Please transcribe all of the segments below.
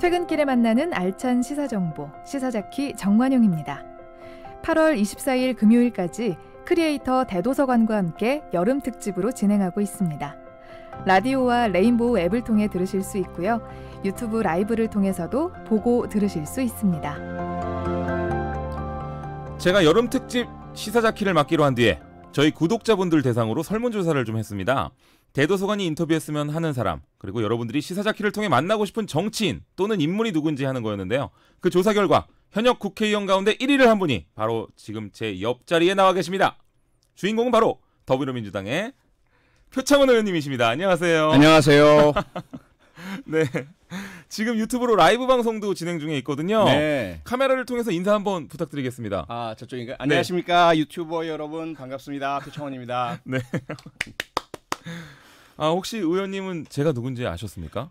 퇴근길에 만나는 알찬 시사정보, 시사자키 정관용입니다. 8월 24일 금요일까지 크리에이터 대도서관과 함께 여름 특집으로 진행하고 있습니다. 라디오와 레인보우 앱을 통해 들으실 수 있고요. 유튜브 라이브를 통해서도 보고 들으실 수 있습니다. 제가 여름 특집 시사자키를 맡기로 한 뒤에 저희 구독자분들 대상으로 설문조사를 좀 했습니다. 대도서관이 인터뷰했으면 하는 사람, 그리고 여러분들이 시사자키를 통해 만나고 싶은 정치인 또는 인물이 누군지 하는 거였는데요. 그 조사 결과 현역 국회의원 가운데 1위를 한 분이 바로 지금 제 옆자리에 나와 계십니다. 주인공은 바로 더불어민주당의 표창원 의원님이십니다. 안녕하세요. 안녕하세요. 네, 지금 유튜브로 라이브 방송도 진행 중에 있거든요. 네. 카메라를 통해서 인사 한번 부탁드리겠습니다. 아, 저쪽인가요? 안녕하십니까. 유튜버 여러분 반갑습니다. 표창원입니다. 네. 아, 혹시 의원님은 제가 누군지 아셨습니까?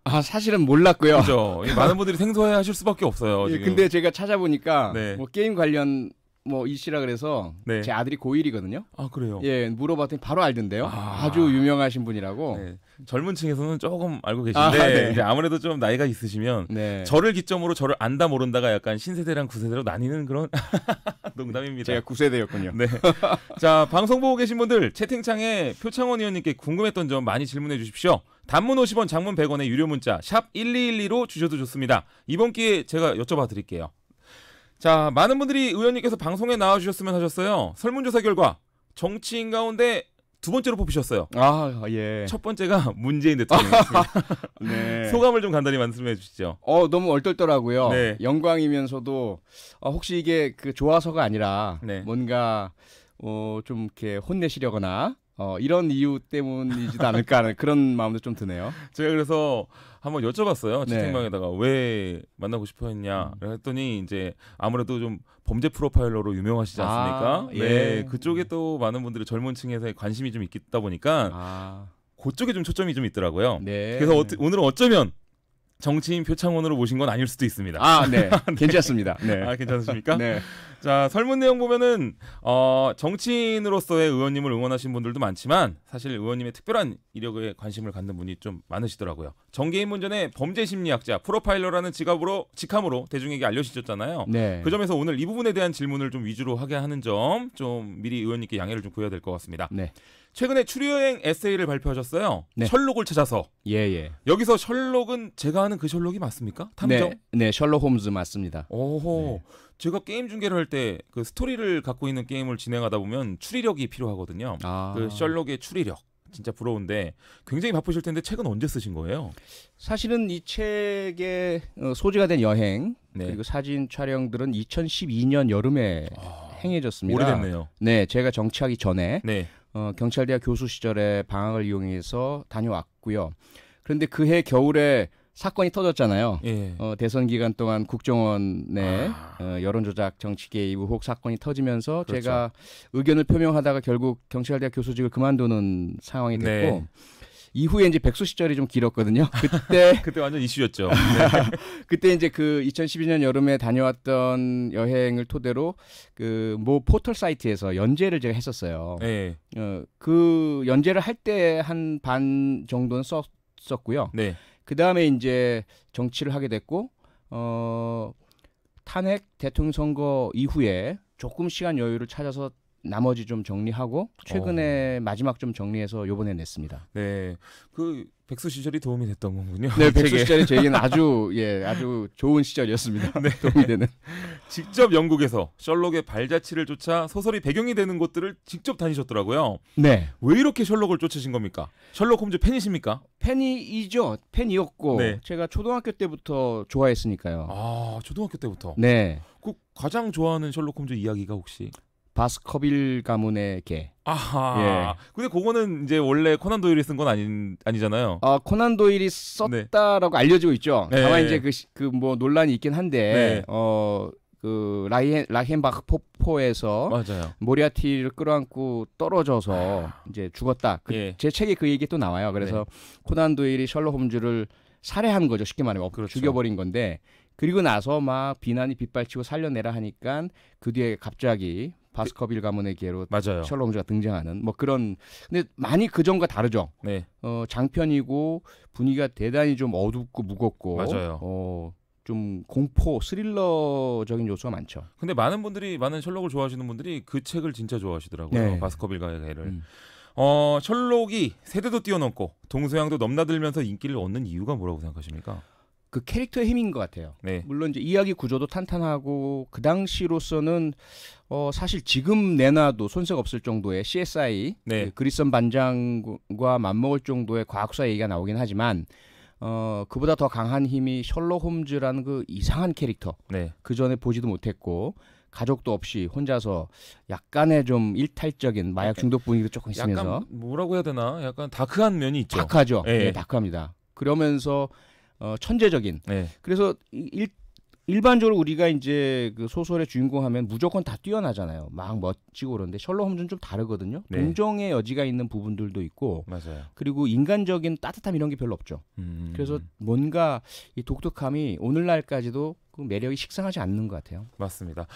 아, 사실은 몰랐고요. 그렇죠. 많은 분들이 생소해하실 수밖에 없어요. 예, 지금. 근데 제가 찾아보니까 네. 뭐 게임 관련 뭐 이시라 그래서 네. 제 아들이 고1이거든요. 아, 그래요? 예, 물어봤더니 바로 알던데요. 아. 아주 유명하신 분이라고. 네. 젊은 층에서는 조금 알고 계신데 아, 네. 이제 아무래도 좀 나이가 있으시면 네. 저를 기점으로 저를 안다 모른다가 약간 신세대랑 구세대로 나뉘는 그런 농담입니다. 제가 9세대였군요. 네. 자, 방송 보고 계신 분들 채팅창에 표창원 의원님께 궁금했던 점 많이 질문해 주십시오. 단문 50원, 장문 100원의 유료 문자 샵 1212로 주셔도 좋습니다. 이번 기회에 제가 여쭤봐 드릴게요. 자, 많은 분들이 의원님께서 방송에 나와주셨으면 하셨어요. 설문조사 결과 정치인 가운데 두 번째로 뽑히셨어요. 아, 예. 첫 번째가 문재인 대통령이었습니다. 네. 소감을 좀 간단히 말씀해 주시죠. 너무 얼떨떨하고요. 네. 영광이면서도 혹시 이게 그 좋아서가 아니라 네. 뭔가 좀 이렇게 혼내시려거나 이런 이유 때문이지도 않을까 하는 그런 마음도 좀 드네요. 제가 그래서 한번 여쭤봤어요. 네. 채팅방에다가 왜 만나고 싶어 했냐 했더니 이제 아무래도 좀 범죄 프로파일러로 유명하시지 않습니까? 아, 예. 네, 그쪽에 또 많은 분들이 젊은 층에서 관심이 좀 있다 보니까 그쪽에 좀 초점이 좀 있더라고요. 네. 그래서 오늘은 어쩌면 정치인 표창원으로 모신 건 아닐 수도 있습니다. 아, 네. 괜찮습니다. 네. 아, 괜찮으십니까? 네. 자, 설문 내용 보면은 정치인으로서의 의원님을 응원하신 분들도 많지만 사실 의원님의 특별한 이력에 관심을 갖는 분이 좀 많으시더라고요. 정계인 문전의 범죄 심리학자 프로파일러라는 직함으로 대중에게 알려지셨잖아요. 네. 그 점에서 오늘 이 부분에 대한 질문을 좀 위주로 하게 하는 점 좀 미리 의원님께 양해를 좀 구해야 될 것 같습니다. 네. 최근에 추리여행 에세이를 발표하셨어요. 네. 셜록을 찾아서. 예. 여기서 셜록은 제가 아는 그 셜록이 맞습니까? 탐정? 네, 셜록 홈즈 맞습니다. 오호. 네. 제가 게임 중계를 할 때 그 스토리를 갖고 있는 게임을 진행하다 보면 추리력이 필요하거든요. 그 셜록의 추리력. 진짜 부러운데 굉장히 바쁘실 텐데 책은 언제 쓰신 거예요? 사실은 이 책의 소재가 된 여행 네. 그리고 사진 촬영들은 2012년 여름에 행해졌습니다. 오래됐네요. 네, 제가 정치하기 전에 네. 경찰대학 교수 시절에 방학을 이용해서 다녀왔고요. 그런데 그해 겨울에 사건이 터졌잖아요. 예. 대선 기간 동안 국정원의 여론조작 정치 개입 의혹 사건이 터지면서 그렇죠. 제가 의견을 표명하다가 결국 경찰대학 교수직을 그만두는 상황이 됐고 네. 이후에 이제 백수 시절이 좀 길었거든요. 그때 완전 이슈였죠. 네. 그때 이제 그 2012년 여름에 다녀왔던 여행을 토대로 그 모 포털 사이트에서 연재를 제가 했었어요. 네. 그 연재를 할 때 한 반 정도는 썼고요. 네. 그 다음에 이제 정치를 하게 됐고, 탄핵 대통령 선거 이후에 조금 시간 여유를 찾아서 나머지 좀 정리하고 최근에 마지막 좀 정리해서 요번에 냈습니다. 네. 그 백수 시절이 도움이 됐던 거군요. 네, 백수 시절이 저에게는 아주 좋은 시절이었습니다. 네. 도움이 되는. 직접 영국에서 셜록의 발자취를 쫓아 소설이 배경이 되는 곳들을 직접 다니셨더라고요. 네. 왜 이렇게 셜록을 쫓으신 겁니까? 셜록 홈즈 팬이십니까? 팬이었고 네. 제가 초등학교 때부터 좋아했으니까요. 아, 초등학교 때부터. 네. 그 가장 좋아하는 셜록 홈즈 이야기가 혹시? 바스커빌 가문의 개. 아하. 근데 그거는 이제 원래 코난 도일이 쓴 건 아니잖아요. 코난 도일이 썼다라고 알려지고 있죠. 네. 다만 이제 그 뭐 논란이 있긴 한데, 네. 그 라헨바흐 폭포에서 맞아요. 모리아티를 끌어안고 떨어져서 이제 죽었다. 예. 제 책에 그 얘기 또 나와요. 그래서 코난 도일이 셜록 홈즈를 살해한 거죠. 쉽게 말하면 그렇죠. 죽여버린 건데. 그리고 나서 막 비난이 빗발치고 살려내라 하니까 그 뒤에 갑자기 바스커빌 가문의 개로 맞아요. 셜록 홈즈가 등장하는 뭐 그런. 근데 많이 그 전과 다르죠. 네. 장편이고 분위기가 대단히 좀 어둡고 무겁고. 맞아요. 좀 공포 스릴러적인 요소가 많죠. 근데 많은 셜록을 좋아하시는 분들이 그 책을 진짜 좋아하시더라고요. 네. 바스커빌과의 개를. 셜록이 세대도 뛰어넘고 동서양도 넘나들면서 인기를 얻는 이유가 뭐라고 생각하십니까? 그 캐릭터의 힘인 것 같아요. 네. 물론 이제 이야기 구조도 탄탄하고 그 당시로서는 사실 지금 내놔도 손색 없을 정도의 CSI 네. 그 그리슨 반장과 맞먹을 정도의 과학수사 얘기가 나오긴 하지만 그보다 더 강한 힘이 셜록 홈즈라는 그 이상한 캐릭터. 네. 그 전에 보지도 못했고 가족도 없이 혼자서 약간의 좀 일탈적인 마약 중독 분위기도 조금 있으면서 약간 뭐라고 해야 되나? 약간 다크한 면이 있죠. 다크하죠. 네. 네, 다크합니다. 그러면서 천재적인. 네. 그래서 일반적으로 우리가 이제 그 소설의 주인공 하면 무조건 다 뛰어나잖아요. 막 멋지고 그런데 셜록 홈즈는 좀 다르거든요. 네. 동정의 여지가 있는 부분들도 있고 맞아요. 그리고 인간적인 따뜻함 이런 게 별로 없죠. 그래서 뭔가 이 독특함이 오늘날까지도 그 매력이 식상하지 않는 것 같아요. 맞습니다.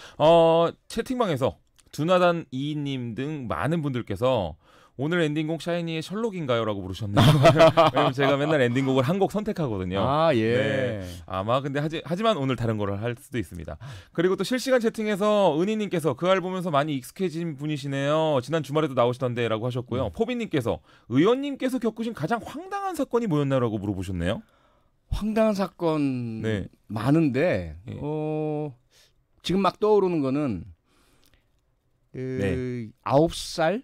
채팅방에서 두나단 이님 등 많은 분들께서 오늘 엔딩곡 샤이니의 셜록인가요? 라고 물으셨네요. 왜냐면 제가 맨날 엔딩곡을 한 곡 선택하거든요. 아, 예. 네. 아마 근데 하지만 오늘 다른 거를 할 수도 있습니다. 그리고 또 실시간 채팅에서 은희님께서 그 알 보면서 많이 익숙해진 분이시네요. 지난 주말에도 나오시던데 라고 하셨고요. 포비님께서 의원님께서 겪으신 가장 황당한 사건이 뭐였나요? 라고 물어보셨네요. 황당한 사건 네. 많은데 예. 지금 막 떠오르는 거는 네. 9살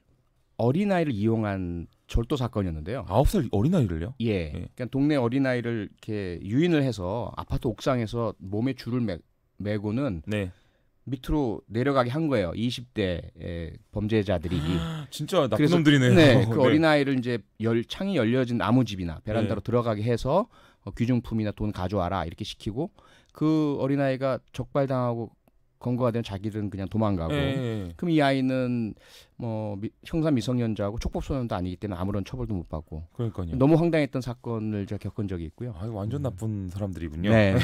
어린아이를 이용한 절도 사건이었는데요. 9살 어린아이를요? 예. 그러니까 동네 어린아이를 이렇게 유인을 해서 아파트 옥상에서 몸에 줄을 매고는 네. 밑으로 내려가게 한 거예요. 20대 범죄자들이. 진짜 나쁜 놈들이네요. 네, 그 어린아이를 이제 창이 열려진 나무집이나 베란다로 들어가게 해서 귀중품이나 돈 가져와라 이렇게 시키고 그 어린아이가 적발당하고 검거가 되면 자기들은 그냥 도망가고 그럼 이 아이는 뭐 형사 미성년자하고 촉법소년도 아니기 때문에 아무런 처벌도 못 받고 그러니까요. 너무 황당했던 사건을 제가 겪은 적이 있고요. 완전 나쁜 사람들이군요. 네.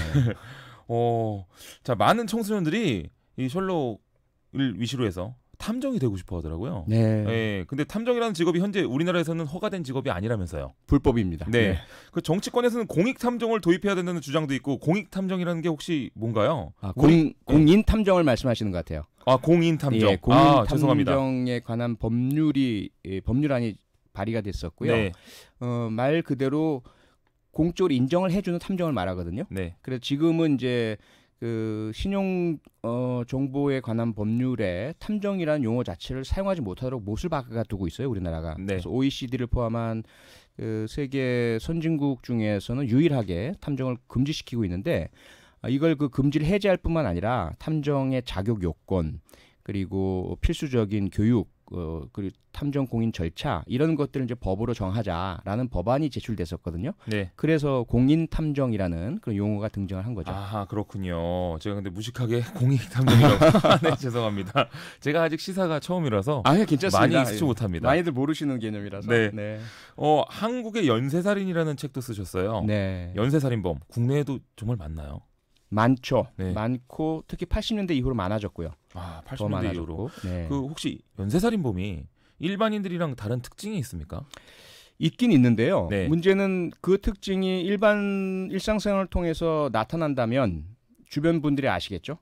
자, 많은 청소년들이 이 셜록을 위시로 해서 탐정이 되고 싶어 하더라고요. 네. 네. 근데 탐정이라는 직업이 현재 우리나라에서는 허가된 직업이 아니라면서요. 불법입니다. 네. 네. 그 정치권에서는 공익 탐정을 도입해야 된다는 주장도 있고 공익 탐정이라는 게 혹시 뭔가요? 공인 탐정을 말씀하시는 것 같아요. 공인 탐정. 예, 공인 죄송합니다. 탐정에 관한 법률안이 발의가 됐었고요. 네. 말 그대로 공적으로 인정을 해주는 탐정을 말하거든요. 네. 그래서 지금은 이제 그 신용 정보에 관한 법률에 탐정이라는 용어 자체를 사용하지 못하도록 못을 박아두고 있어요, 우리나라가. 네. 그래서 OECD를 포함한 그 세계 선진국 중에서는 유일하게 탐정을 금지시키고 있는데 이걸 그 금지를 해제할 뿐만 아니라 탐정의 자격 요건 그리고 필수적인 교육 그리고 탐정 공인 절차 이런 것들을 이제 법으로 정하자라는 법안이 제출됐었거든요. 네. 그래서 공인 탐정이라는 그런 용어가 등장을 한 거죠. 그렇군요. 제가 근데 무식하게 공익 탐정이라고 네, 죄송합니다. 제가 아직 시사가 처음이라서 괜찮습니다. 많이 익숙지 못합니다. 많이들 모르시는 개념이라서. 네. 한국의 연쇄살인이라는 책도 쓰셨어요. 네. 연쇄살인범 국내에도 정말 많나요? 많죠. 네. 많고 특히 80년대 이후로 많아졌고요. 80년대 이후로. 네. 그 혹시 연쇄살인범이 일반인들이랑 다른 특징이 있습니까? 있긴 있는데요. 네. 문제는 그 특징이 일상생활을 통해서 나타난다면 주변 분들이 아시겠죠.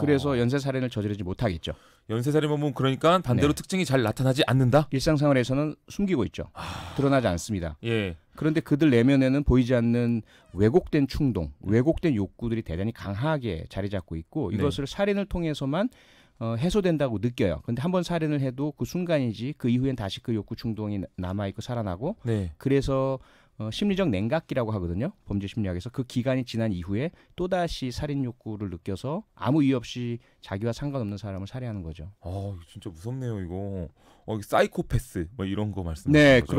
그래서 연쇄살인을 저지르지 못하겠죠. 연쇄살인범은 그러니까 반대로 특징이 잘 나타나지 않는다? 일상생활에서는 숨기고 있죠. 드러나지 않습니다. 예. 그런데 그들 내면에는 보이지 않는 왜곡된 충동, 왜곡된 욕구들이 대단히 강하게 자리 잡고 있고 이것을 살인을 통해서만 해소된다고 느껴요. 그런데 한번 살인을 해도 그 순간이지 그 이후엔 다시 그 욕구 충동이 남아있고 살아나고 그래서 심리적 냉각기라고 하거든요. 범죄 심리학에서 그 기간이 지난 이후에 또다시 살인 욕구를 느껴서 아무 이유 없이 자기와 상관없는 사람을 살해하는 거죠. 진짜 무섭네요 이거. 사이코패스 뭐 이런 거 말씀하시는 네, 거죠?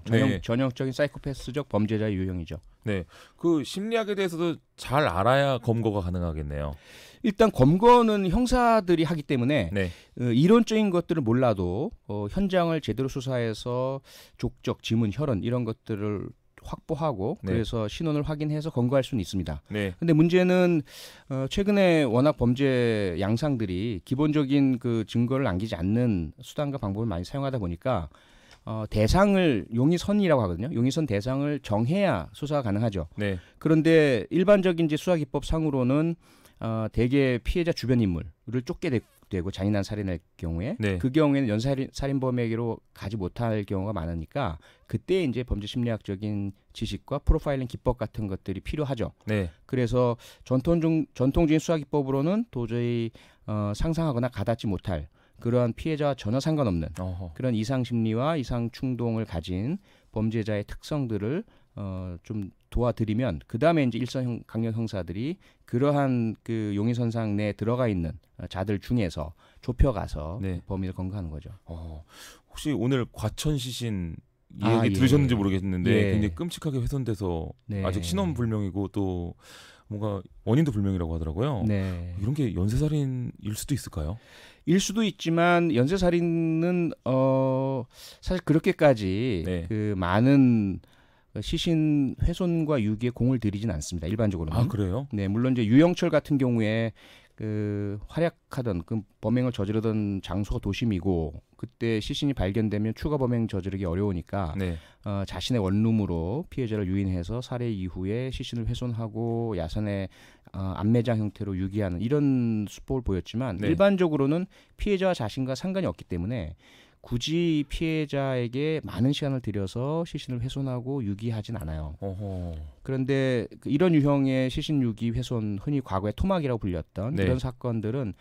그렇죠. 전형적인 사이코패스적 범죄자의 유형이죠. 네, 그 심리학에 대해서도 잘 알아야 검거가 가능하겠네요. 일단 검거는 형사들이 하기 때문에 네. 이론적인 것들을 몰라도 현장을 제대로 수사해서 족적, 지문, 혈흔 이런 것들을 확보하고 네. 그래서 신원을 확인해서 검거할 수는 있습니다. 네. 근데 문제는 최근에 워낙 범죄 양상들이 기본적인 그 증거를 남기지 않는 수단과 방법을 많이 사용하다 보니까 대상을 용의선이라고 하거든요. 용의선 대상을 정해야 수사가 가능하죠. 네. 그런데 일반적인 이제 수사기법상으로는 대개 피해자 주변 인물을 쫓게 되고 잔인한 살인할 경우에 네. 그 경우에는 연쇄살인범에게로 가지 못할 경우가 많으니까 그때 이제 범죄 심리학적인 지식과 프로파일링 기법 같은 것들이 필요하죠. 네. 그래서 전통적인 수사기법으로는 도저히 상상하거나 가닿지 못할 그러한 피해자와 전혀 상관없는 어허. 그런 이상 심리와 이상 충동을 가진 범죄자의 특성들을 좀 도와드리면 그 다음에 이제 일선 강력 형사들이 그러한 그 용의선상 내에 들어가 있는 자들 중에서 좁혀가서 네. 범인을 검거하는 거죠. 혹시 오늘 과천 시신 이 아, 얘기 예. 들으셨는지 모르겠는데 예. 굉장히 끔찍하게 훼손돼서 네. 아직 신원 불명이고 또 뭔가 원인도 불명이라고 하더라고요. 네. 이런 게 연쇄살인일 수도 있을까요? 일 수도 있지만 연쇄살인은 사실 그렇게까지 네. 그 많은 시신 훼손과 유기에 공을 들이진 않습니다. 일반적으로는. 아 그래요? 네, 물론 이제 유영철 같은 경우에 그 활약하던 그 범행을 저지르던 장소가 도심이고 그때 시신이 발견되면 추가 범행 저지르기 어려우니까 네. 자신의 원룸으로 피해자를 유인해서 살해 이후에 시신을 훼손하고 야산에 안매장 형태로 유기하는 이런 수법을 보였지만 네. 일반적으로는 피해자와 자신과 상관이 없기 때문에 굳이 피해자에게 많은 시간을 들여서 시신을 훼손하고 유기하진 않아요. 어허. 그런데 이런 유형의 시신 유기 훼손, 흔히 과거에 토막이라고 불렸던 네. 이런 사건들은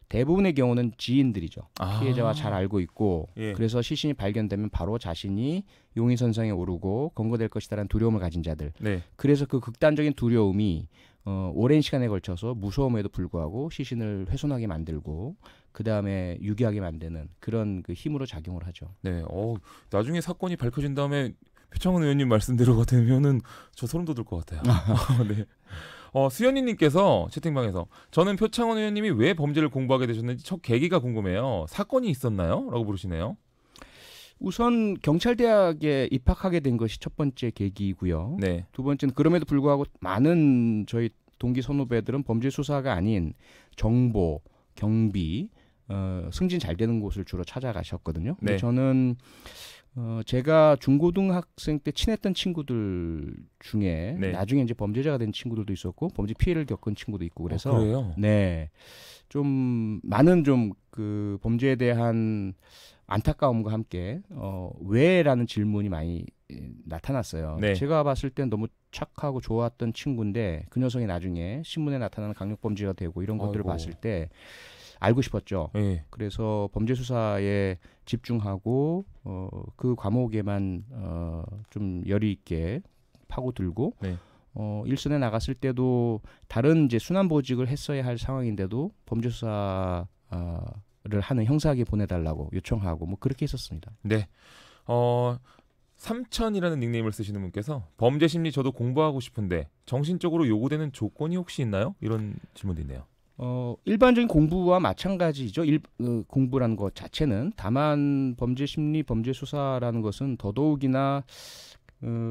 대부분의 경우는 지인들이죠. 아. 피해자와 잘 알고 있고 예. 그래서 시신이 발견되면 바로 자신이 용의선상에 오르고 검거될 것이다라는 두려움을 가진 자들. 네. 그래서 그 극단적인 두려움이 오랜 시간에 걸쳐서 무서움에도 불구하고 시신을 훼손하게 만들고 그 다음에 유기하게 만드는 그런 그 힘으로 작용을 하죠. 네. 나중에 사건이 밝혀진 다음에 표창원 의원님 말씀대로가 되면은 저 소름 돋을 것 같아요. 네. 수연이님께서 채팅방에서 저는 표창원 의원님이 왜 범죄를 공부하게 되셨는지 첫 계기가 궁금해요. 사건이 있었나요? 라고 물으시네요. 우선 경찰대학에 입학하게 된 것이 첫 번째 계기이고요. 네. 두 번째는 그럼에도 불구하고 많은 저희 동기 선후배들은 범죄 수사가 아닌 정보, 경비, 승진 잘 되는 곳을 주로 찾아가셨거든요. 근데 네. 저는 제가 중고등학생 때 친했던 친구들 중에 네. 나중에 이제 범죄자가 된 친구들도 있었고 범죄 피해를 겪은 친구도 있고 그래서 그래요? 네. 좀 많은 좀 그 범죄에 대한 안타까움과 함께 왜라는 질문이 많이 나타났어요. 네. 제가 봤을 땐 너무 착하고 좋았던 친구인데 그 녀석이 나중에 신문에 나타나는 강력범죄가 되고 이런 것들을 아이고. 봤을 때 알고 싶었죠. 네. 그래서 범죄 수사에 집중하고 그 과목에만 좀 열의 있게 파고들고 네. 일선에 나갔을 때도 다른 이제 순환보직을 했어야 할 상황인데도 범죄 수사를 하는 형사에게 보내달라고 요청하고 뭐 그렇게 했었습니다. 네. 삼천이라는 닉네임을 쓰시는 분께서 범죄 심리 저도 공부하고 싶은데 정신적으로 요구되는 조건이 혹시 있나요? 이런 질문도 있네요. 일반적인 공부와 마찬가지죠. 공부라는 것 자체는 다만 범죄 심리, 범죄 수사라는 것은 더더욱이나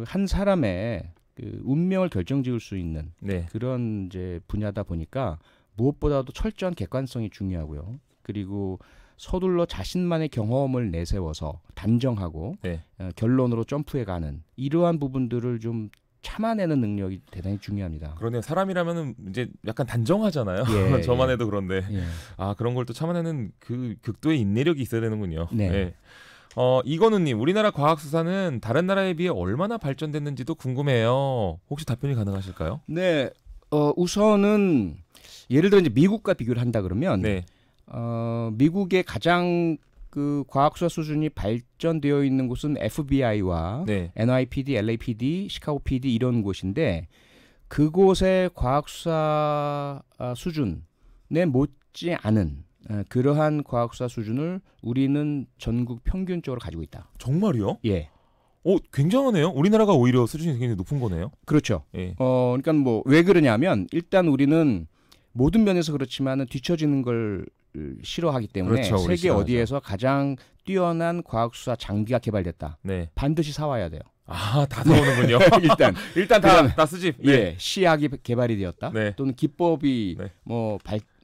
한 사람의 그 운명을 결정지을 수 있는 네. 그런 이제 분야다 보니까 무엇보다도 철저한 객관성이 중요하고요. 그리고 서둘러 자신만의 경험을 내세워서 단정하고 네. 결론으로 점프해가는 이러한 부분들을 좀 참아내는 능력이 대단히 중요합니다. 그러네요. 사람이라면은 이제 약간 단정하잖아요. 예, 저만 예. 해도 그런데 예. 그런 걸 또 참아내는 그 극도의 인내력이 있어야 되는군요. 네. 이건우님, 우리나라 과학 수사는 다른 나라에 비해 얼마나 발전됐는지도 궁금해요. 혹시 답변이 가능하실까요? 네, 우선은 예를 들어 이제 미국과 비교를 한다 그러면 네. 미국의 가장 그 과학 수사 수준이 발전되어 있는 곳은 FBI와 네. NYPD, LAPD, 시카고 PD 이런 곳인데 그곳의 과학 수사 수준에 못지 않은 그러한 과학 수사 수준을 우리는 전국 평균적으로 가지고 있다. 정말이요? 예. 굉장하네요. 우리나라가 오히려 수준이 굉장히 높은 거네요. 그렇죠. 예. 그러니까 뭐 왜 그러냐면 일단 우리는 모든 면에서 그렇지만은 뒤처지는 걸 싫어하기 때문에 그렇죠, 우리 세계 싫어하죠. 어디에서 가장 뛰어난 과학 수사 장비가 개발됐다. 네. 반드시 사와야 돼요. 아, 다 나오는군요. 일단 다 수집. 네. 예, 시약이 개발이 되었다. 네. 또는 기법이 네. 뭐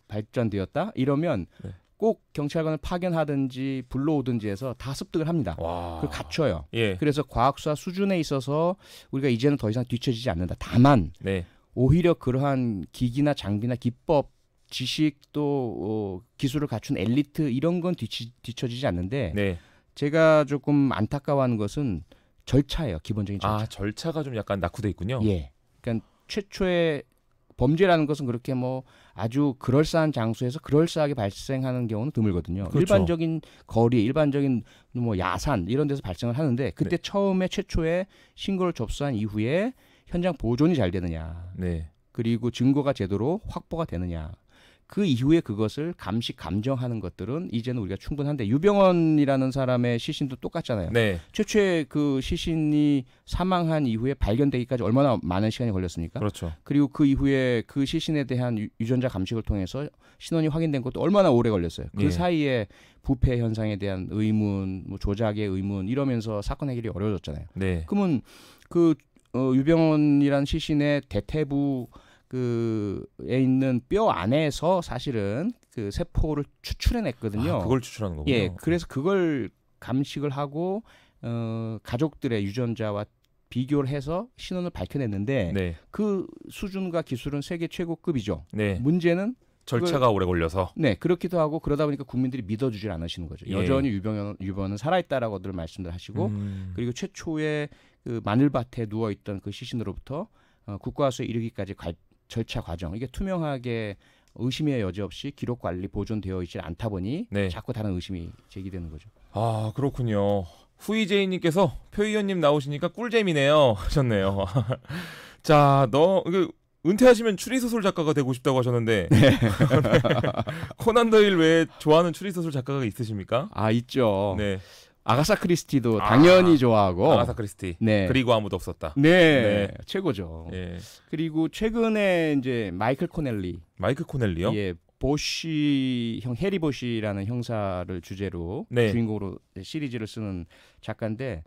발전되었다. 이러면 네. 꼭 경찰관을 파견하든지 불러오든지 해서 다 습득을 합니다. 와. 그걸 갖춰요. 예. 그래서 과학수사 수준에 있어서 우리가 이제는 더 이상 뒤처지지 않는다. 다만 네. 오히려 그러한 기기나 장비나 기법, 지식 또 기술을 갖춘 엘리트 이런 건 뒤처지지 않는데 네. 제가 조금 안타까워하는 것은 절차예요. 기본적인 절차. 아, 절차가 좀 약간 낙후돼 있군요. 예. 그러니까 최초의 범죄라는 것은 그렇게 뭐 아주 그럴싸한 장소에서 그럴싸하게 발생하는 경우는 드물거든요. 그렇죠. 일반적인 거리, 일반적인 뭐 야산 이런 데서 발생을 하는데 그때 네. 처음에 최초에 신고를 접수한 이후에 현장 보존이 잘 되느냐, 네. 그리고 증거가 제대로 확보가 되느냐, 그 이후에 그것을 감식 감정하는 것들은 이제는 우리가 충분한데 유병헌이라는 사람의 시신도 똑같잖아요. 네. 최초에 그 시신이 사망한 이후에 발견되기까지 얼마나 많은 시간이 걸렸습니까? 그렇죠. 그리고 그 이후에 그 시신에 대한 유전자 감식을 통해서 신원이 확인된 것도 얼마나 오래 걸렸어요. 그 예. 사이에 부패 현상에 대한 의문, 뭐 조작의 의문 이러면서 사건 해결이 어려워졌잖아요. 네. 그러면 그 유병헌이라는 시신의 대퇴부 그에 있는 뼈 안에서 사실은 그 세포를 추출해냈거든요. 아, 그걸 추출하는 거군요. 예, 그래서 그걸 감식을 하고 가족들의 유전자와 비교를 해서 신원을 밝혀냈는데 네. 그 수준과 기술은 세계 최고급이죠. 네. 문제는 절차가 오래 걸려서. 네, 그렇기도 하고 그러다 보니까 국민들이 믿어주질 않으시는 거죠. 예. 여전히 유병헌은 살아있다라고들 말씀들 하시고 그리고 최초에 그 마늘밭에 누워있던 그 시신으로부터 국과수에 이르기까지 절차 과정 이게 투명하게 의심의 여지 없이 기록 관리 보존되어 있지 않다 보니 네. 자꾸 다른 의심이 제기되는 거죠. 아, 그렇군요. 후이제이님께서 표 의원님 나오시니까 꿀잼이네요 하셨네요. 자, 은퇴하시면 추리소설 작가가 되고 싶다고 하셨는데 네. 코난 도일 외에 좋아하는 추리소설 작가가 있으십니까? 아, 있죠. 네. 아가사 크리스티도 당연히 좋아하고. 아가사 크리스티. 네. 그리고 아무도 없었다. 네. 최고죠. 예. 그리고 최근에 이제 마이클 코넬리. 마이크 코넬리요? 예. 보쉬 해리 보쉬라는 형사를 주제로 네. 주인공으로 시리즈를 쓰는 작가인데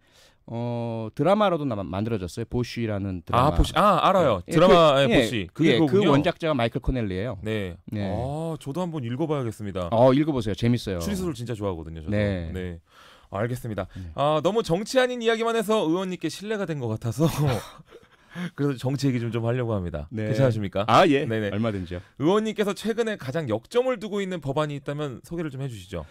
드라마로도 만들어졌어요. 보쉬라는 드라마. 알아요. 예, 드라마의 보쉬. 그게 그 그거군요. 원작자가 마이클 코넬리예요. 네. 네. 아, 저도 한번 읽어봐야겠습니다. 읽어보세요. 재밌어요. 추리소설 진짜 좋아하거든요. 저도. 네. 네. 알겠습니다. 네. 아, 너무 정치 아닌 이야기만 해서 의원님께 신뢰가 된 것 같아서 그래서 정치 얘기 좀 하려고 합니다. 네. 괜찮으십니까? 아, 예. 네네. 얼마든지요. 의원님께서 최근에 가장 역점을 두고 있는 법안이 있다면 소개를 좀 해주시죠.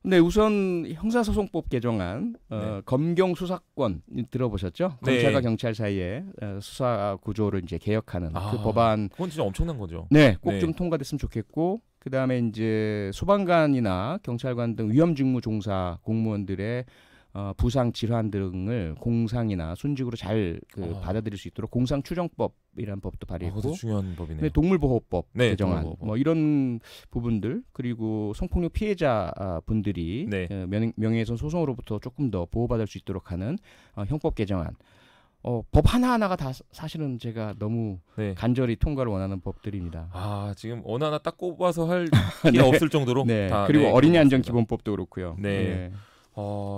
네, 우선 형사소송법 개정안, 네. 검경 수사권 들어보셨죠? 네. 검찰과 경찰 사이에 수사 구조를 이제 개혁하는 그 법안. 그건 진짜 엄청난 거죠. 네, 꼭 네. 좀 통과됐으면 좋겠고, 그 다음에 이제 소방관이나 경찰관 등 위험 직무 종사 공무원들의 부상 질환 등을 공상이나 순직으로 잘 받아들일 수 있도록 공상추정법이라는 법도 발의했고, 그것도 중요한 법이네요. 네, 동물보호법 네, 개정안, 동물보호법. 뭐 이런 부분들, 그리고 성폭력 피해자 분들이 네. 명예훼손 소송으로부터 조금 더 보호받을 수 있도록 하는 형법 개정안. 법 하나하나가 다 사실은 제가 너무 네. 간절히 통과를 원하는 법들입니다. 아, 지금 어느 하나 딱 꼽아서 할 게 네. 없을 정도로. 네. 다, 그리고 네, 어린이 안전 그렇습니다. 기본법도 그렇고요. 네.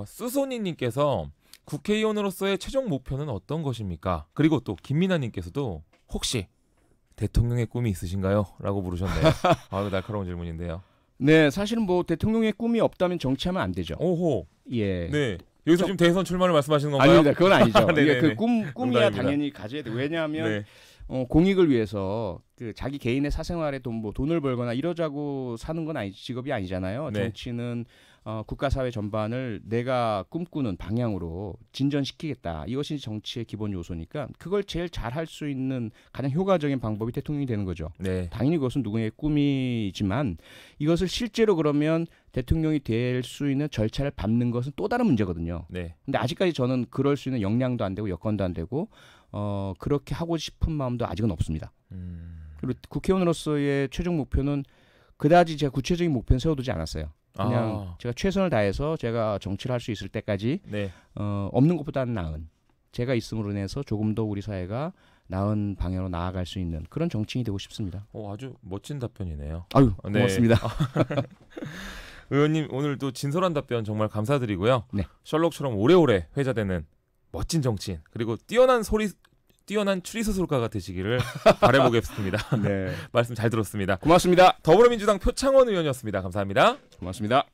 수소니님께서 국회의원으로서의 최종 목표는 어떤 것입니까? 그리고 또 김민아님께서도 혹시 대통령의 꿈이 있으신가요? 라고 물으셨네요. 아유, 날카로운 질문인데요. 네, 사실은 뭐 대통령의 꿈이 없다면 정치하면 안 되죠. 오호. 예. 네. 여기서 지금 대선 출마를 말씀하시는 건가요? 아닙니다. 그건 아니죠. 네네네. 이게 그 꿈이야 농담입니다. 당연히 가져야 돼. 왜냐하면 네. 공익을 위해서 그 자기 개인의 사생활에 돈을 벌거나 이러자고 사는 건 직업이 아니잖아요. 네. 정치는 국가 사회 전반을 내가 꿈꾸는 방향으로 진전시키겠다. 이것이 정치의 기본 요소니까 그걸 제일 잘 할 수 있는 가장 효과적인 방법이 대통령이 되는 거죠. 네. 당연히 그것은 누구의 꿈이지만 이것을 실제로 그러면 대통령이 될 수 있는 절차를 밟는 것은 또 다른 문제거든요. 네. 근데 아직까지 저는 그럴 수 있는 역량도 안 되고 여건도 안 되고 그렇게 하고 싶은 마음도 아직은 없습니다. 그리고 국회의원으로서의 최종 목표는 그다지 제가 구체적인 목표는 세워두지 않았어요. 그냥 제가 최선을 다해서 제가 정치를 할 수 있을 때까지 네. 없는 것보다는 나은 제가 있음으로 인해서 조금 더 우리 사회가 나은 방향으로 나아갈 수 있는 그런 정치인이 되고 싶습니다. 아주 멋진 답변이네요. 아유, 네. 고맙습니다. 의원님 오늘도 진솔한 답변 정말 감사드리고요. 네. 셜록처럼 오래오래 회자되는 멋진 정치인 그리고 뛰어난 추리소설가가 되시기를 바라보겠습니다. 네. 말씀 잘 들었습니다. 고맙습니다. 더불어민주당 표창원 의원이었습니다. 감사합니다. 고맙습니다.